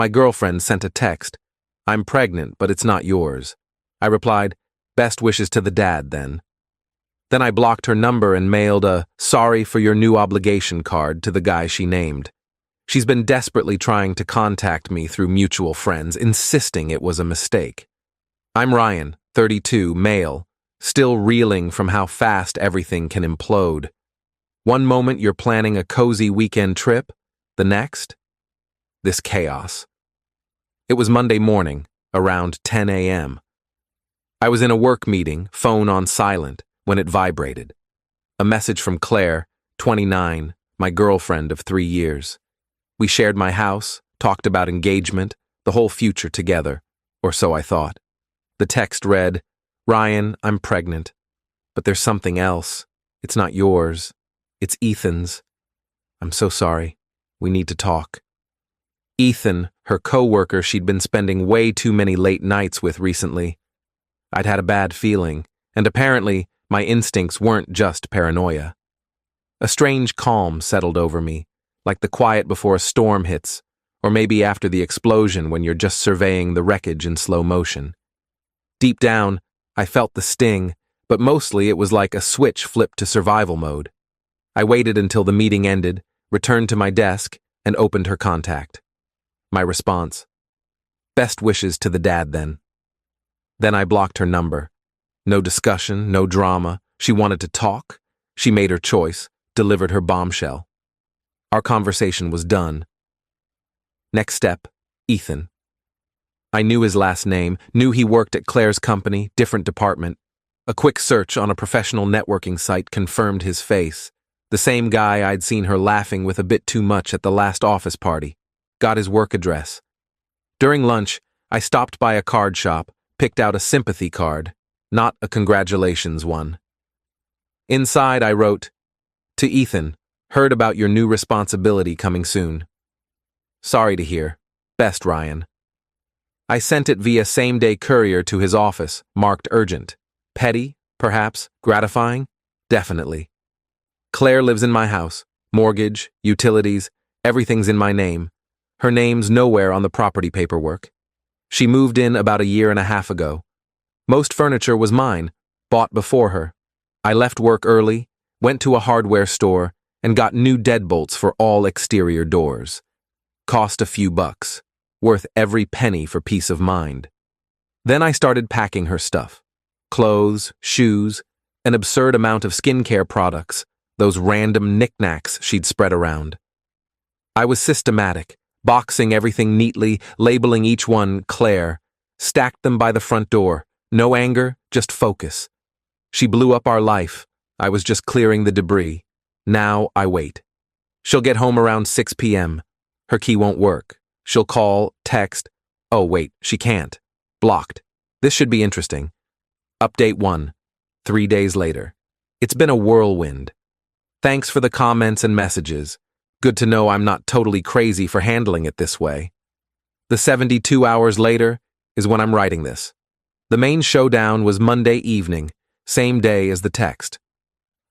My girlfriend sent a text. I'm pregnant, but it's not yours. I replied, best wishes to the dad, then. Then I blocked her number and mailed a sorry for your new obligation card to the guy she named. She's been desperately trying to contact me through mutual friends, insisting it was a mistake. I'm Ryan, 32, male, still reeling from how fast everything can implode. One moment you're planning a cozy weekend trip, the next, this chaos. It was Monday morning, around 10 a.m. I was in a work meeting, phone on silent, when it vibrated. A message from Claire, 29, my girlfriend of 3 years. We shared my house, talked about engagement, the whole future together, or so I thought. The text read, Ryan, I'm pregnant, but there's something else. It's not yours. It's Ethan's. I'm so sorry. We need to talk. Ethan, her co-worker she'd been spending way too many late nights with recently. I'd had a bad feeling, and apparently my instincts weren't just paranoia. A strange calm settled over me, like the quiet before a storm hits, or maybe after the explosion when you're just surveying the wreckage in slow motion. Deep down, I felt the sting, but mostly it was like a switch flipped to survival mode. I waited until the meeting ended, returned to my desk, and opened her contact. My response, best wishes to the dad, then. Then I blocked her number. No discussion, no drama. She wanted to talk. She made her choice, delivered her bombshell. Our conversation was done. Next step, Ethan. I knew his last name, knew he worked at Claire's company, different department. A quick search on a professional networking site confirmed his face. The same guy I'd seen her laughing with a bit too much at the last office party. Got his work address. During lunch, I stopped by a card shop, picked out a sympathy card, not a congratulations one. Inside I wrote, to Ethan, heard about your new responsibility coming soon. Sorry to hear. Best, Ryan. I sent it via same-day courier to his office, marked urgent. Petty, perhaps, gratifying? Definitely. Claire lives in my house. Mortgage, utilities, everything's in my name. Her name's nowhere on the property paperwork. She moved in about a year and a half ago. Most furniture was mine, bought before her. I left work early, went to a hardware store, and got new deadbolts for all exterior doors. Cost a few bucks, worth every penny for peace of mind. Then I started packing her stuff. Clothes, shoes, an absurd amount of skincare products, those random knickknacks she'd spread around. I was systematic, boxing everything neatly, labeling each one Claire, stacked them by the front door. No anger, just focus. She blew up our life. I was just clearing the debris. Now I wait. She'll get home around 6 p.m. Her key won't work. She'll call, text. Oh, wait, she can't. Blocked. This should be interesting. Update 1. 3 days later. It's been a whirlwind. Thanks for the comments and messages. Good to know I'm not totally crazy for handling it this way. The 72 hours later is when I'm writing this. The main showdown was Monday evening, same day as the text.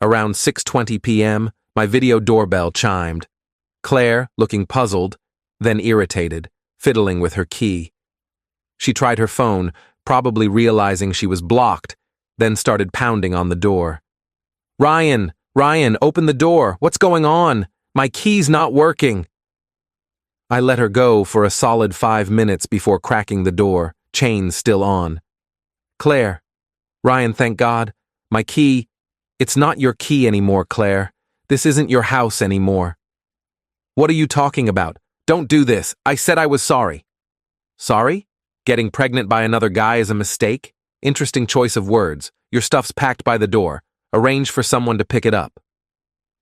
Around 6:20 p.m., my video doorbell chimed. Claire, looking puzzled, then irritated, fiddling with her key. She tried her phone, probably realizing she was blocked, then started pounding on the door. Ryan, open the door. What's going on? My key's not working. I let her go for a solid 5 minutes before cracking the door, chain still on. Claire. Ryan, thank God. My key. It's not your key anymore, Claire. This isn't your house anymore. What are you talking about? Don't do this. I said I was sorry. Sorry? Getting pregnant by another guy is a mistake? Interesting choice of words. Your stuff's packed by the door. Arrange for someone to pick it up.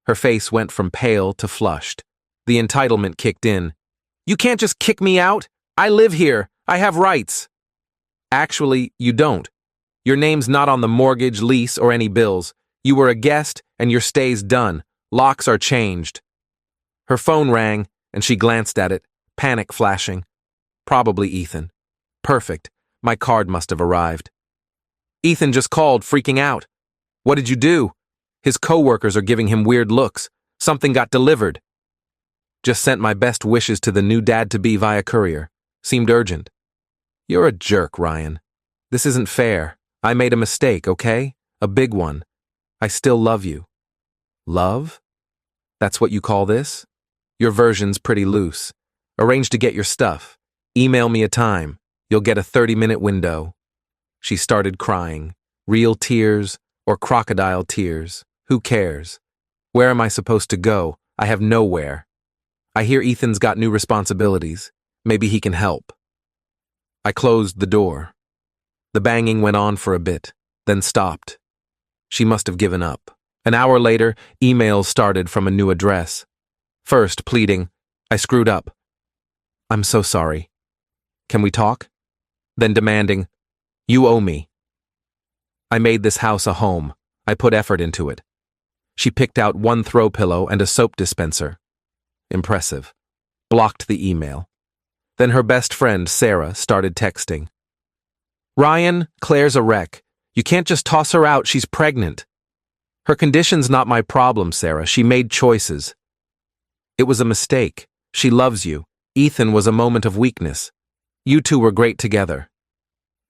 Her face went from pale to flushed. The entitlement kicked in. You can't just kick me out. I live here. I have rights. Actually, you don't. Your name's not on the mortgage, lease, or any bills. You were a guest, and your stay's done. Locks are changed. Her phone rang, and she glanced at it, panic flashing. Probably Ethan. Perfect. My card must have arrived. Ethan just called, freaking out. What did you do? His coworkers are giving him weird looks. Something got delivered. Just sent my best wishes to the new dad-to-be via courier. Seemed urgent. You're a jerk, Ryan. This isn't fair. I made a mistake, okay? A big one. I still love you. Love? That's what you call this? Your version's pretty loose. Arrange to get your stuff. Email me a time. You'll get a 30-minute window. She started crying. Real tears or crocodile tears. Who cares? Where am I supposed to go? I have nowhere. I hear Ethan's got new responsibilities. Maybe he can help. I closed the door. The banging went on for a bit, then stopped. She must have given up. An hour later, emails started from a new address. First, pleading, I screwed up. I'm so sorry. Can we talk? Then demanding, you owe me. I made this house a home. I put effort into it. She picked out one throw pillow and a soap dispenser. Impressive. Blocked the email. Then her best friend, Sarah, started texting. Ryan, Claire's a wreck. You can't just toss her out, she's pregnant. Her condition's not my problem, Sarah. She made choices. It was a mistake. She loves you. Ethan was a moment of weakness. You two were great together.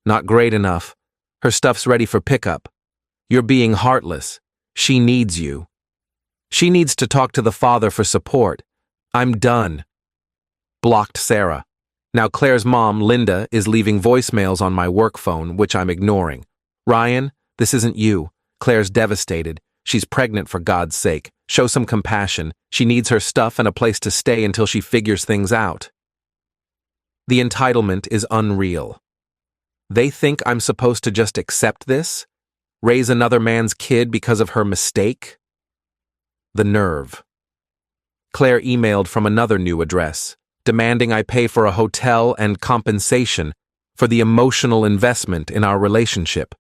Not great enough. Her stuff's ready for pickup. You're being heartless. She needs you. She needs to talk to the father for support. I'm done. Blocked Sarah. Now Claire's mom, Linda, is leaving voicemails on my work phone, which I'm ignoring. Ryan, this isn't you. Claire's devastated. She's pregnant, for God's sake. Show some compassion. She needs her stuff and a place to stay until she figures things out. The entitlement is unreal. They think I'm supposed to just accept this? Raise another man's kid because of her mistake? The nerve. Claire emailed from another new address, demanding I pay for a hotel and compensation for the emotional investment in our relationship.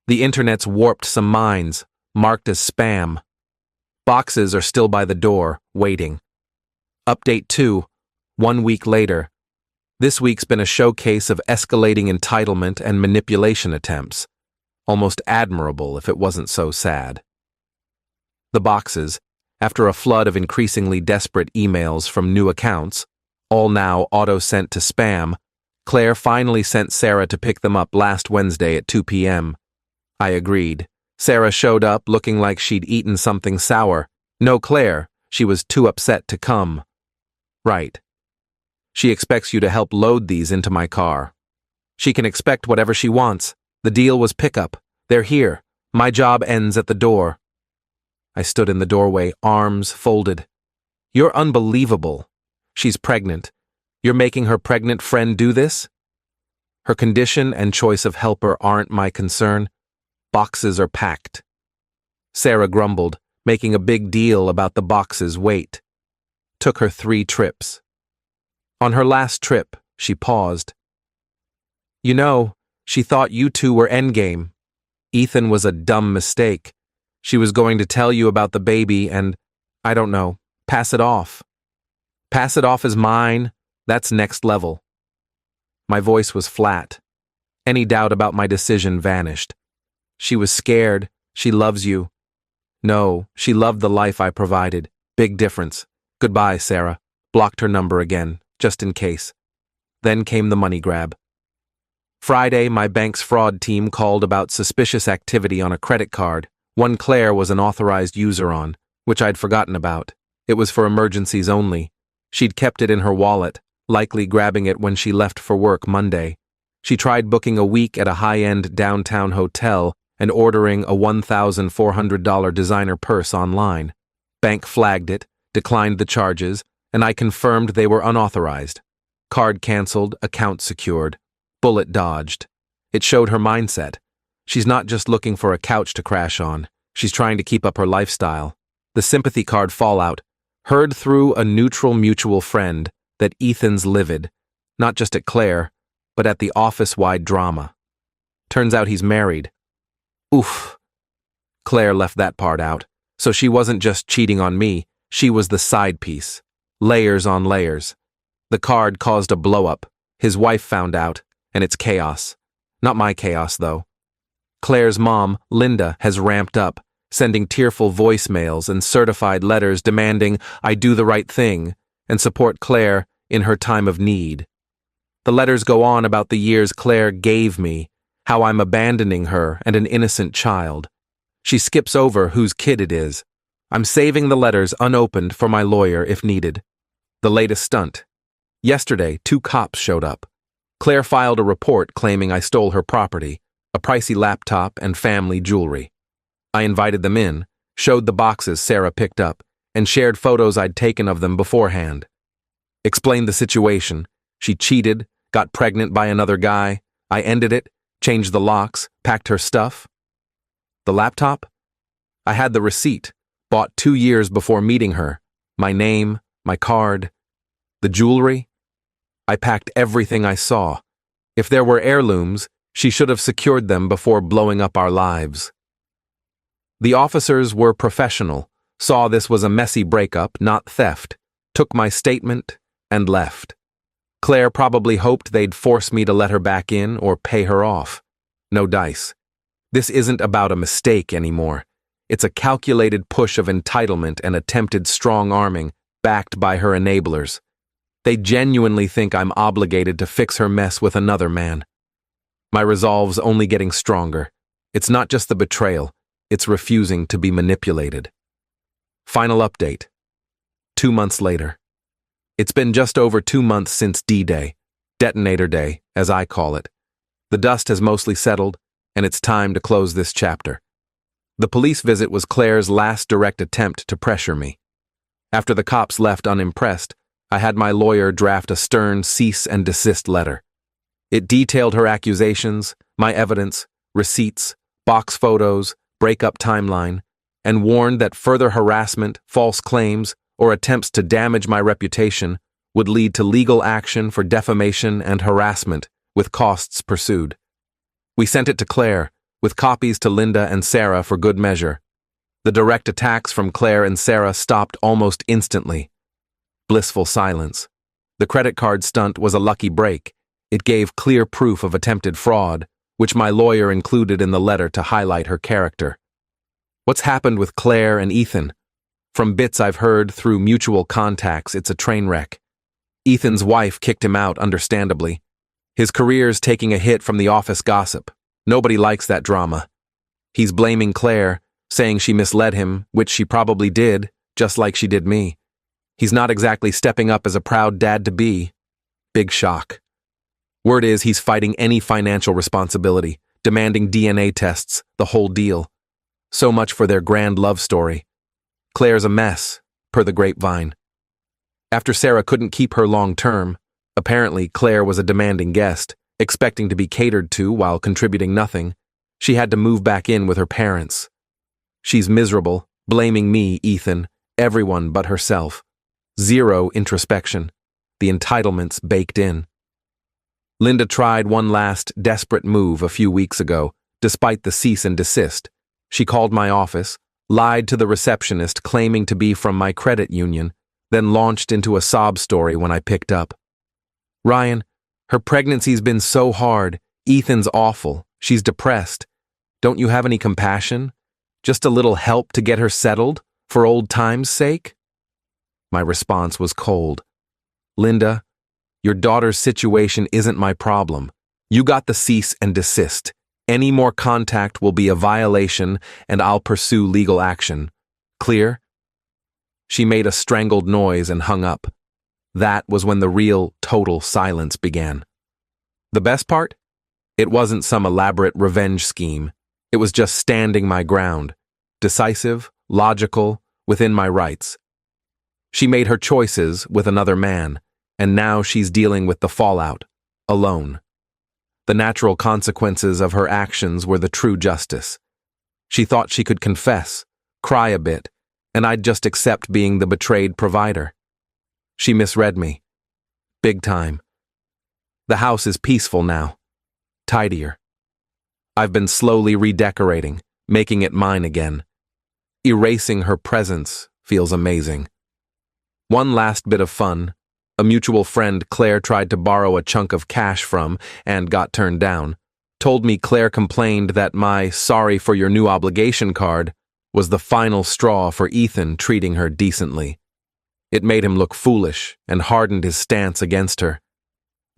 The internet's warped some minds, marked as spam. Boxes are still by the door, waiting. Update 2, 1 week later. This week's been a showcase of escalating entitlement and manipulation attempts. Almost admirable if it wasn't so sad. The boxes, after a flood of increasingly desperate emails from new accounts, all now auto-sent to spam, Claire finally sent Sarah to pick them up last Wednesday at 2 p.m. I agreed. Sarah showed up looking like she'd eaten something sour. No, Claire, she was too upset to come. Right. She expects you to help load these into my car. She can expect whatever she wants. The deal was pickup. They're here. My job ends at the door. I stood in the doorway, arms folded. You're unbelievable. She's pregnant. You're making her pregnant friend do this? Her condition and choice of helper aren't my concern. Boxes are packed. Sarah grumbled, making a big deal about the box's weight. Took her 3 trips. On her last trip, she paused. You know, she thought you two were endgame. Ethan was a dumb mistake. She was going to tell you about the baby and, I don't know, pass it off. Pass it off as mine, that's next level. My voice was flat. Any doubt about my decision vanished. She was scared. She loves you. No, she loved the life I provided. Big difference. Goodbye, Sarah. Blocked her number again, just in case. Then came the money grab. Friday, my bank's fraud team called about suspicious activity on a credit card. One Claire was an authorized user on, which I'd forgotten about. It was for emergencies only. She'd kept it in her wallet, likely grabbing it when she left for work Monday. She tried booking a week at a high-end downtown hotel and ordering a $1,400 designer purse online. Bank flagged it, declined the charges, and I confirmed they were unauthorized. Card canceled, account secured. Bullet dodged. It showed her mindset. She's not just looking for a couch to crash on. She's trying to keep up her lifestyle. The sympathy card fallout. Heard through a neutral mutual friend that Ethan's livid, not just at Claire, but at the office-wide drama. Turns out he's married. Oof. Claire left that part out, so she wasn't just cheating on me, she was the side piece. Layers on layers. The card caused a blow-up. His wife found out, and it's chaos. Not my chaos, though. Claire's mom, Linda, has ramped up, sending tearful voicemails and certified letters demanding I do the right thing and support Claire in her time of need. The letters go on about the years Claire gave me, how I'm abandoning her and an innocent child. She skips over whose kid it is. I'm saving the letters unopened for my lawyer if needed. The latest stunt. Yesterday, 2 cops showed up. Claire filed a report claiming I stole her property, a pricey laptop and family jewelry. I invited them in, showed the boxes Sarah picked up, and shared photos I'd taken of them beforehand. Explained the situation. She cheated, got pregnant by another guy. I ended it, changed the locks, packed her stuff. The laptop? I had the receipt, bought 2 years before meeting her. My name, my card. The jewelry? I packed everything I saw. If there were heirlooms, she should have secured them before blowing up our lives. The officers were professional, saw this was a messy breakup, not theft, took my statement, and left. Claire probably hoped they'd force me to let her back in or pay her off. No dice. This isn't about a mistake anymore. It's a calculated push of entitlement and attempted strong-arming, backed by her enablers. They genuinely think I'm obligated to fix her mess with another man. My resolve's only getting stronger. It's not just the betrayal, it's refusing to be manipulated. Final update. 2 months later. It's been just over 2 months since D-Day, Detonator Day, as I call it. The dust has mostly settled, and it's time to close this chapter. The police visit was Claire's last direct attempt to pressure me. After the cops left unimpressed, I had my lawyer draft a stern cease and desist letter. It detailed her accusations, my evidence, receipts, box photos, breakup timeline, and warned that further harassment, false claims, or attempts to damage my reputation would lead to legal action for defamation and harassment, with costs pursued. We sent it to Claire, with copies to Linda and Sarah for good measure. The direct attacks from Claire and Sarah stopped almost instantly. Blissful silence. The credit card stunt was a lucky break. It gave clear proof of attempted fraud, which my lawyer included in the letter to highlight her character. What's happened with Claire and Ethan? From bits I've heard through mutual contacts, it's a train wreck. Ethan's wife kicked him out, understandably. His career's taking a hit from the office gossip. Nobody likes that drama. He's blaming Claire, saying she misled him, which she probably did, just like she did me. He's not exactly stepping up as a proud dad-to-be. Big shock. Word is he's fighting any financial responsibility, demanding DNA tests, the whole deal. So much for their grand love story. Claire's a mess, per the grapevine. After Sarah couldn't keep her long-term, apparently Claire was a demanding guest, expecting to be catered to while contributing nothing. She had to move back in with her parents. She's miserable, blaming me, Ethan, everyone but herself. Zero introspection. The entitlements baked in. Linda tried one last desperate move a few weeks ago, despite the cease and desist. She called my office, lied to the receptionist claiming to be from my credit union, then launched into a sob story when I picked up. Ryan, her pregnancy's been so hard. Ethan's awful. She's depressed. Don't you have any compassion? Just a little help to get her settled, for old time's sake? My response was cold. Linda, your daughter's situation isn't my problem. You got the cease and desist. Any more contact will be a violation, and I'll pursue legal action. Clear? She made a strangled noise and hung up. That was when the real, total silence began. The best part? It wasn't some elaborate revenge scheme. It was just standing my ground. Decisive, logical, within my rights. She made her choices with another man, and now she's dealing with the fallout, alone. The natural consequences of her actions were the true justice. She thought she could confess, cry a bit, and I'd just accept being the betrayed provider. She misread me. Big time. The house is peaceful now. Tidier. I've been slowly redecorating, making it mine again. Erasing her presence feels amazing. One last bit of fun. A mutual friend Claire tried to borrow a chunk of cash from and got turned down, told me Claire complained that my sorry for your new obligation card was the final straw for Ethan treating her decently. It made him look foolish and hardened his stance against her.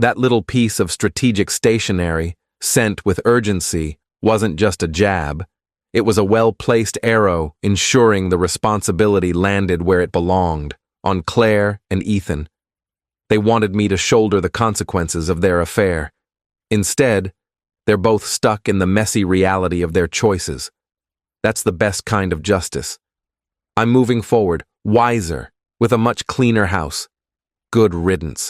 That little piece of strategic stationery, sent with urgency, wasn't just a jab. It was a well-placed arrow ensuring the responsibility landed where it belonged, on Claire and Ethan. They wanted me to shoulder the consequences of their affair. Instead, they're both stuck in the messy reality of their choices. That's the best kind of justice. I'm moving forward, wiser, with a much cleaner house. Good riddance.